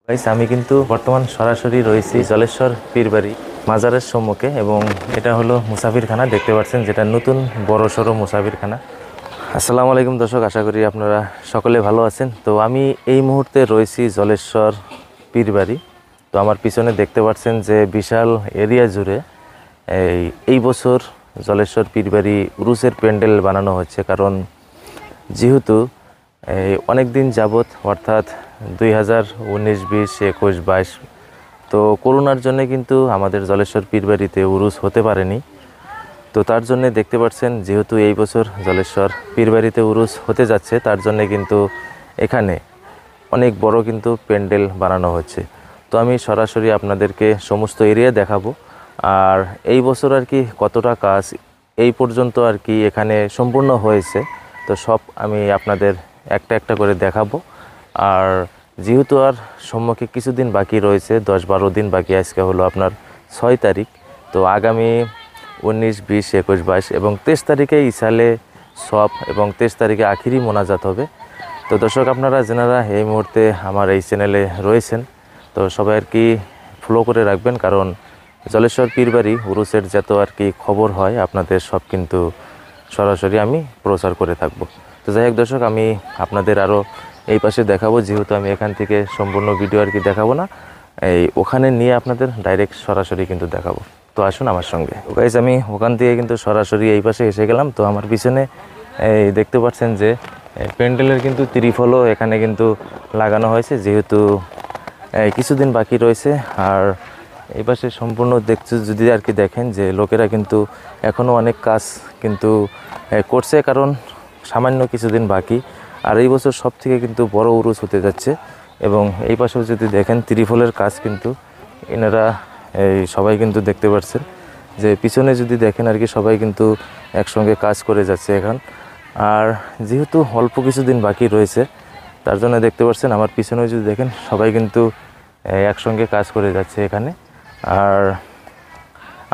Guys, আমি কিন্তু বর্তমান সরাসরি রয়েছি জলেশ্বর পীরবাড়ি মাজারের সম্মুখে এবং এটা হলো মুসাফিরখানা দেখতে পাচ্ছেন, যেটা নতুন বড় সড়ো মুসাফিরখানা। আসসালামু আলাইকুম দর্শক, আশা করি আপনারা সকলে ভালো আছেন। তো আমি এই মুহূর্তে রয়েছি জলেশ্বর পীরবাড়ি। তো আমার পিছনে দেখতে পাচ্ছেন যে বিশাল এরিয়া জুড়ে এই বছর জলেশ্বর পীরবাড়ি উরুসের প্যান্ডেল বানানো হচ্ছে। কারণ যেহেতু অনেক দিন যাবত অর্থাৎ 2019, 20, 21, 22 তো করোনার জন্য কিন্তু আমাদের জলেশ্বর পীরবাড়িতে উরুস হতে পারেনি। তো তার জন্য দেখতে পাচ্ছেন, যেহেতু এই বছর জলেশ্বর পীরবাড়িতে উরুস হতে যাচ্ছে, তার জন্য কিন্তু এখানে অনেক বড় কিন্তু প্যান্ডেল বানানো হচ্ছে। তো আমি সরাসরি আপনাদেরকে সমস্ত এরিয়া দেখাবো, আর এই বছর আর কি কতটা কাজ এই পর্যন্ত আর কি এখানে সম্পূর্ণ হয়েছে, তো সব আমি আপনাদের একটা একটা করে দেখাবো। আর যেহেতু আর সম্মুখে কিছুদিন বাকি রয়েছে, 10-12 দিন বাকি, আজকে হলো আপনার 6 তারিখ। তো আগামী 19, 20, 21, 22 এবং 23 তারিখে ইসালে সব এবং 23 তারিখে আখিরি মোনাজাত হবে। তো দর্শক, আপনারা যেনারা এই মুহূর্তে আমার এই চ্যানেলে রয়েছেন, তো সবাই আর কি ফলো করে রাখবেন, কারণ জলেশ্বর পীরবাড়ি উরুসের যত আর কি খবর হয় আপনাদের সব কিন্তু সরাসরি আমি প্রচার করে থাকব। তো যাই হোক দর্শক, আমি আপনাদের আরও এই পাশে দেখাবো, যেহেতু আমি এখান থেকে সম্পূর্ণ ভিডিও আর কি দেখাবো না, ওখানে নিয়ে আপনাদের ডাইরেক্ট সরাসরি কিন্তু দেখাবো। তো আসুন আমার সঙ্গে। গাইস, আমি ওখান থেকে কিন্তু সরাসরি এই পাশে এসে গেলাম। তো আমার পিছনে দেখতে পাচ্ছেন যে প্যান্ডেলের কিন্তু ত্রিফলও এখানে কিন্তু লাগানো হয়েছে, যেহেতু কিছুদিন বাকি রয়েছে। আর এই পাশে সম্পূর্ণ যদি আর কি দেখেন যে লোকেরা কিন্তু এখনও অনেক কাজ কিন্তু করছে, কারণ সামান্য কিছুদিন বাকি। আর এই বছর সব থেকে কিন্তু বড় উরুস হতে যাচ্ছে। এবং এই পাশেও যদি দেখেন ত্রিফলের কাজ কিন্তু এনারা সবাই কিন্তু দেখতে পাচ্ছেন যে পিছনে যদি দেখেন আর কি সবাই কিন্তু একসঙ্গে কাজ করে যাচ্ছে এখন। আর যেহেতু অল্প কিছুদিন বাকি রয়েছে, তার জন্য দেখতে পাচ্ছেন আমার পিছনে যদি দেখেন সবাই কিন্তু একসঙ্গে কাজ করে যাচ্ছে এখানে। আর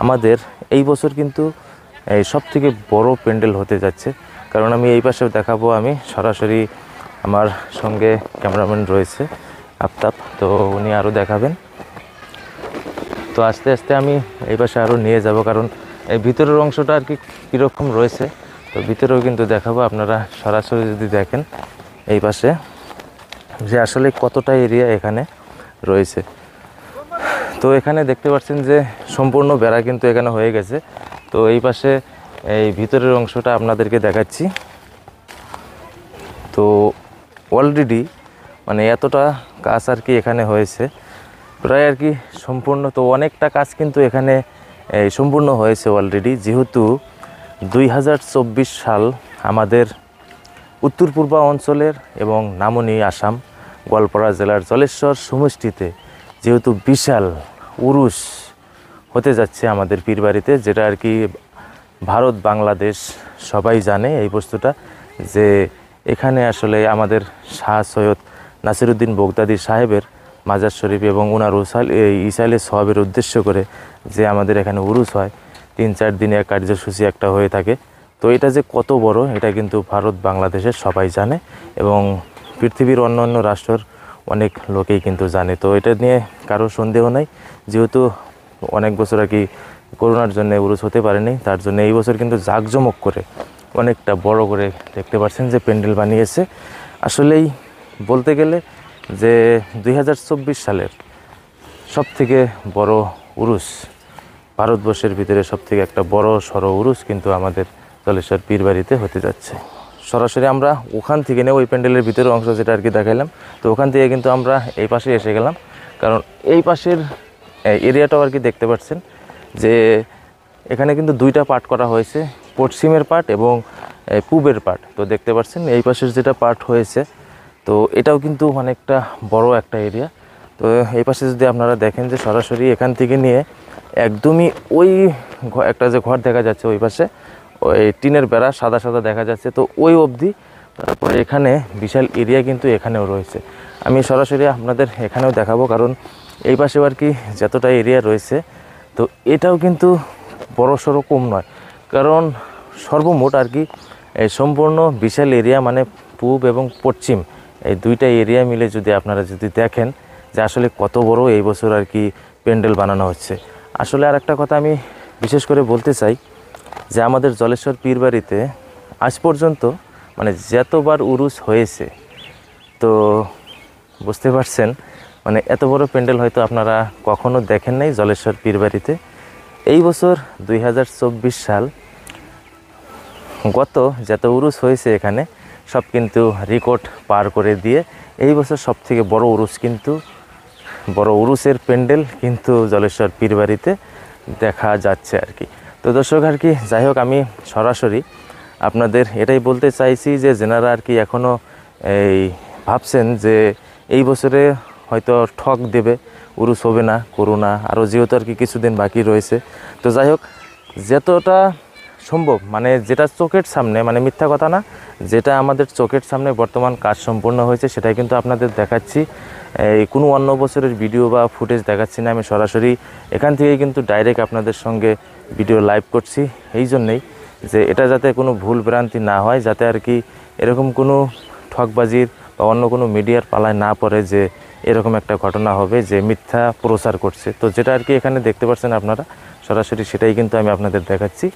আমাদের এই বছর কিন্তু সব থেকে বড় প্যান্ডেল হতে যাচ্ছে, কারণ আমি এই পাশেও দেখাবো। আমি সরাসরি আমার সঙ্গে ক্যামেরাম্যান রয়েছে আফতাব, তো উনি আরও দেখাবেন। তো আস্তে আস্তে আমি এই পাশে আরও নিয়ে যাব, কারণ এই ভিতরের অংশটা আর কি কীরকম রয়েছে, তো ভিতরেও কিন্তু দেখাবো। আপনারা সরাসরি যদি দেখেন এই পাশে যে আসলে কতটা এরিয়া এখানে রয়েছে। তো এখানে দেখতে পাচ্ছেন যে সম্পূর্ণ বেড়া কিন্তু এখানে হয়ে গেছে। তো এই পাশে এই ভিতরের অংশটা আপনাদেরকে দেখাচ্ছি। তো অলরেডি মানে এতটা কাজ আর কি এখানে হয়েছে, প্রায় আর কি সম্পূর্ণ। তো অনেকটা কাজ কিন্তু এখানে সম্পূর্ণ হয়েছে অলরেডি, যেহেতু 2024 সাল আমাদের উত্তর পূর্ব অঞ্চলের এবং নামনি আসাম গোয়ালপাড়া জেলার জলেশ্বর সমষ্টিতে যেহেতু বিশাল উরুস হতে যাচ্ছে আমাদের পীরবাড়িতে, যেটা আর কি ভারত বাংলাদেশ সবাই জানে এই বস্তুটা, যে এখানে আসলে আমাদের শাহ সৈয়দ নাসিরউদ্দিন বগদাদি সাহেবের মাজার শরীফ এবং ওনার ইসাইলে সওয়াবের উদ্দেশ্য করে যে আমাদের এখানে উরুস হয়, 3-4 দিনের কার্যসূচি একটা হয়ে থাকে। তো এটা যে কত বড়, এটা কিন্তু ভারত বাংলাদেশের সবাই জানে এবং পৃথিবীর অন্যান্য রাষ্ট্রের অনেক লোকেই কিন্তু জানে। তো এটা নিয়ে কারো সন্দেহ নাই, যেহেতু অনেক বছর আর কি করোনার জন্য উরুস হতে পারেনি, তার জন্য এই বছর কিন্তু জাঁকজমক করে অনেকটা বড় করে দেখতে পাচ্ছেন যে প্যান্ডেল বানিয়েছে। আসলেই বলতে গেলে যে 2024 সালের সবথেকে বড় উরুস, ভারতবর্ষের ভিতরে সবথেকে একটা বড় সড়ো উরুস কিন্তু আমাদের জলেশ্বর পীরবাড়িতে হতে যাচ্ছে। সরাসরি আমরা ওখান থেকে ওই প্যান্ডেলের ভিতরের অংশ যেটা আর কি দেখাইলাম, তো ওখান থেকে কিন্তু আমরা এই পাশে এসে গেলাম, কারণ এই পাশের এরিয়াটাও আর কি দেখতে পাচ্ছেন যে এখানে কিন্তু দুইটা পার্ট করা হয়েছে, পশ্চিমের পার্ট এবং পূবের পার্ট। তো দেখতে পাচ্ছেন এই পাশের যেটা পার্ট হয়েছে, তো এটাও কিন্তু অনেকটা বড় একটা এরিয়া। তো এই পাশে যদি আপনারা দেখেন যে সরাসরি এখান থেকে নিয়ে একদমই ওই একটা যে ঘর দেখা যাচ্ছে ওই পাশে, ওই টিনের বেড়া সাদা সাদা দেখা যাচ্ছে, তো ওই অবধি। তারপরে এখানে বিশাল এরিয়া কিন্তু এখানেও রয়েছে, আমি সরাসরি আপনাদের এখানেও দেখাবো, কারণ এই পাশেও আর কি যতটা এরিয়া রয়েছে, তো এটাও কিন্তু বড় সড়ো কম নয়, কারণ সর্বমোট আর কি এই সম্পূর্ণ বিশাল এরিয়া মানে পূব এবং পশ্চিম এই দুইটা এরিয়া মিলে যদি আপনারা যদি দেখেন যে আসলে কত বড় এই বছর আর কি প্যান্ডেল বানানো হচ্ছে। আসলে আর একটা কথা আমি বিশেষ করে বলতে চাই যে আমাদের জলেশ্বর পীরবাড়িতে আজ পর্যন্ত মানে যতবার উরুস হয়েছে, তো বুঝতে পারছেন মানে এত বড় প্যান্ডেল হয়তো আপনারা কখনো দেখেন নাই জলেশ্বর পীরবাড়িতে। এই বছর 2024 সাল গত যত উরুস হয়েছে এখানে সব কিন্তু রেকর্ড পার করে দিয়ে এই বছর সবথেকে বড় উরুস কিন্তু বড় উরুসের প্যান্ডেল কিন্তু জলেশ্বর পীরবাড়িতে দেখা যাচ্ছে আর কি। তো দর্শক আর কি যাই হোক, আমি সরাসরি আপনাদের এটাই বলতে চাইছি যে যেনারা আর কি এখনও এই ভাবছেন যে এই বছরে হয়তো ঠক দেবে, উরুস হবে না, করোনা আরও যেহেতু আর কি কিছুদিন বাকি রয়েছে, তো যাই হোক যতটা সম্ভব মানে যেটা চোখের সামনে, মানে মিথ্যা কথা না, যেটা আমাদের চোখের সামনে বর্তমান কাজ সম্পূর্ণ হয়েছে সেটাই কিন্তু আপনাদের দেখাচ্ছি। এই কোনো অন্য বছরের ভিডিও বা ফুটেজ দেখাচ্ছি না, আমি সরাসরি এখান থেকেই কিন্তু ডাইরেক্ট আপনাদের সঙ্গে ভিডিও লাইভ করছি। এই জন্যেই যে এটা যাতে কোনো ভুল ভ্রান্তি না হয়, যাতে আর কি এরকম কোনো ঠকবাজির বা অন্য কোনো মিডিয়ার পালায় না পড়ে যে এরকম একটা ঘটনা হবে যে মিথ্যা প্রচার করছে। তো যেটা আর কি এখানে দেখতে পাচ্ছেন আপনারা সরাসরি সেটাই কিন্তু আমি আপনাদের দেখাচ্ছি।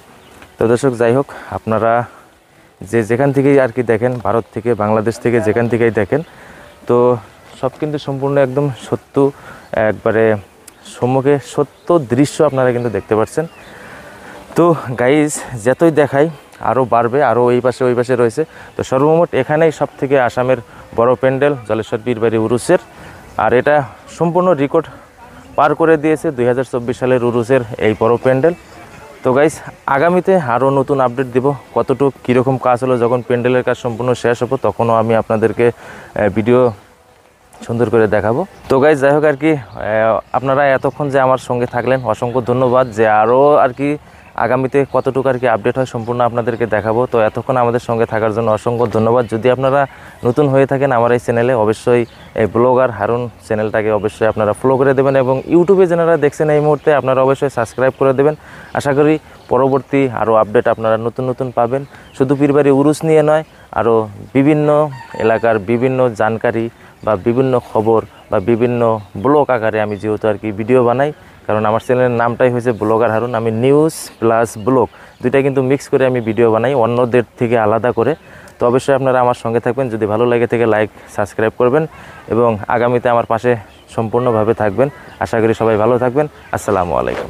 তো দর্শক যাই হোক, আপনারা যে যেখান থেকেই আর কি দেখেন, ভারত থেকে বাংলাদেশ থেকে যেখান থেকেই দেখেন, তো সব কিন্তু সম্পূর্ণ একদম সত্য, একবারে সম্মুখে সত্য দৃশ্য আপনারা কিন্তু দেখতে পাচ্ছেন। তো গাইজ যতই দেখাই আরও বাড়বে, আরও এই পাশে ওই পাশে রয়েছে। তো সর্বমোট এখানেই সব থেকে আসামের বড় প্যান্ডেল জলেশ্বর পীরবাড়ি উরুসের, আর এটা সম্পূর্ণ রেকর্ড পার করে দিয়েছে 2024 সালের উরুসের এই বড় প্যান্ডেল। তো গাইস আগামীতে আরও নতুন আপডেট দেব, কতটুকু কীরকম কাজ হলো, যখন প্যান্ডেলের কাজ সম্পূর্ণ শেষ হবো তখনও আমি আপনাদেরকে ভিডিও সুন্দর করে দেখাবো। তো গাইস যাই হোক আর কি আপনারা এতক্ষণ যে আমার সঙ্গে থাকলেন অসংখ্য ধন্যবাদ। যে আরও আর কি আগামীতে কতটুকু আর কি আপডেট হয় সম্পূর্ণ আপনাদেরকে দেখাবো। তো এতক্ষণ আমাদের সঙ্গে থাকার জন্য অসংখ্য ধন্যবাদ। যদি আপনারা নতুন হয়ে থাকেন আমার এই চ্যানেলে, অবশ্যই এই ব্লগার হারুন চ্যানেলটাকে অবশ্যই আপনারা ফলো করে দেবেন, এবং ইউটিউবে যারা দেখছেন এই মুহূর্তে আপনারা অবশ্যই সাবস্ক্রাইব করে দেবেন। আশা করি পরবর্তী আরও আপডেট আপনারা নতুন নতুন পাবেন, শুধু পীরবাড়ি উরুস নিয়ে নয়, আরও বিভিন্ন এলাকার বিভিন্ন জানকারি বা বিভিন্ন খবর বা বিভিন্ন ব্লগ আকারে আমি যেহেতু আর কি ভিডিও বানাই, কারণ আমার চ্যানেলের নামটাই হয়েছে ব্লগার হারুন, আমি নিউজ প্লাস ব্লগ দুইটা কিন্তু মিক্স করে আমি ভিডিও বানাই অন্যদের থেকে আলাদা করে। তো অবশ্যই আপনারা আমার সঙ্গে থাকবেন, যদি ভালো লাগে থেকে লাইক সাবস্ক্রাইব করবেন এবং আগামীতে আমার পাশে সম্পূর্ণভাবে থাকবেন। আশা করি সবাই ভালো থাকবেন। আসসালামু আলাইকুম।